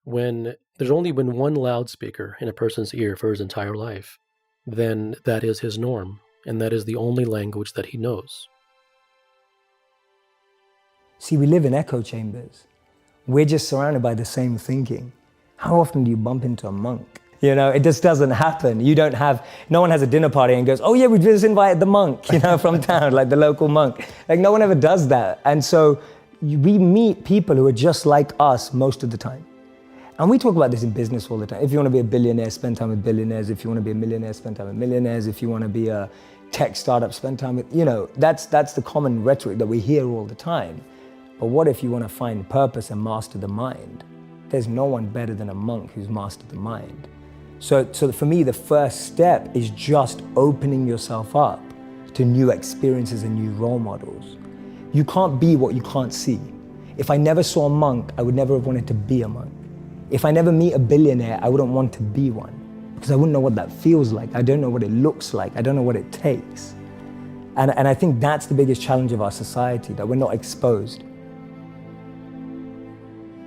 When there's only been one loudspeaker in a person's ear for his entire life, then that is his norm, and that is the only language that he knows. See, we live in echo chambers. We're just surrounded by the same thinking. How often do you bump into a monk? You know, it just doesn't happen. No one has a dinner party and goes, oh yeah, we just invited the monk, from town, like the local monk. Like no one ever does that. And so we meet people who are just like us most of the time. And we talk about this in business all the time. If you want to be a billionaire, spend time with billionaires. If you want to be a millionaire, spend time with millionaires. If you want to be a tech startup, spend time with, that's the common rhetoric that we hear all the time. But what if you want to find purpose and master the mind? There's no one better than a monk who's mastered the mind. So for me, the first step is just opening yourself up to new experiences and new role models. You can't be what you can't see. If I never saw a monk, I would never have wanted to be a monk. If I never meet a billionaire, I wouldn't want to be one because I wouldn't know what that feels like. I don't know what it looks like. I don't know what it takes. And I think that's the biggest challenge of our society, that we're not exposed.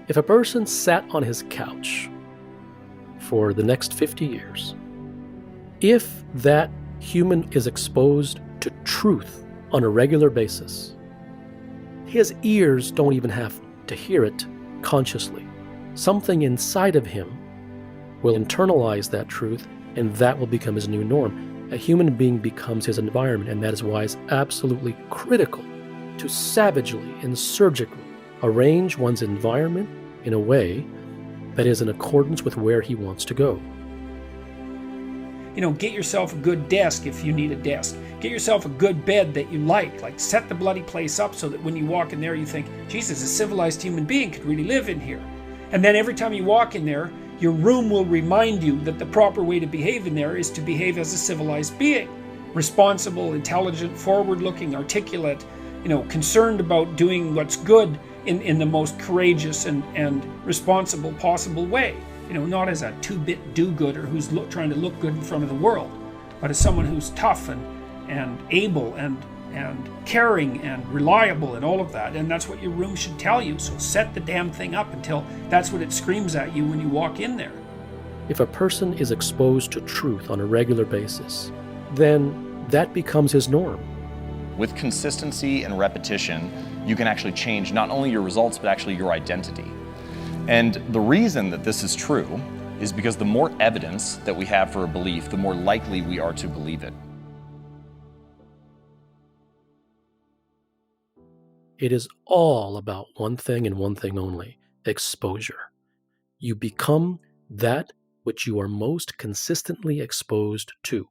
If a person sat on his couch for the next 50 years, if that human is exposed to truth on a regular basis, his ears don't even have to hear it consciously. Something inside of him will internalize that truth, and that will become his new norm. A human being becomes his environment, and that is why it's absolutely critical to savagely and surgically arrange one's environment in a way that is in accordance with where he wants to go. Get yourself a good desk if you need a desk. Get yourself a good bed that you like set the bloody place up so that when you walk in there you think, Jesus, a civilized human being could really live in here. And then every time you walk in there, your room will remind you that the proper way to behave in there is to behave as a civilized being. Responsible, intelligent, forward-looking, articulate, concerned about doing what's good in the most courageous and responsible possible way. Not as a two-bit do-gooder who's trying to look good in front of the world, but as someone who's tough and able and caring and reliable and all of that. And that's what your room should tell you. So set the damn thing up until that's what it screams at you when you walk in there. If a person is exposed to truth on a regular basis, then that becomes his norm. With consistency and repetition, you can actually change not only your results, but actually your identity. And the reason that this is true is because the more evidence that we have for a belief, the more likely we are to believe it. It is all about one thing and one thing only: exposure. You become that which you are most consistently exposed to.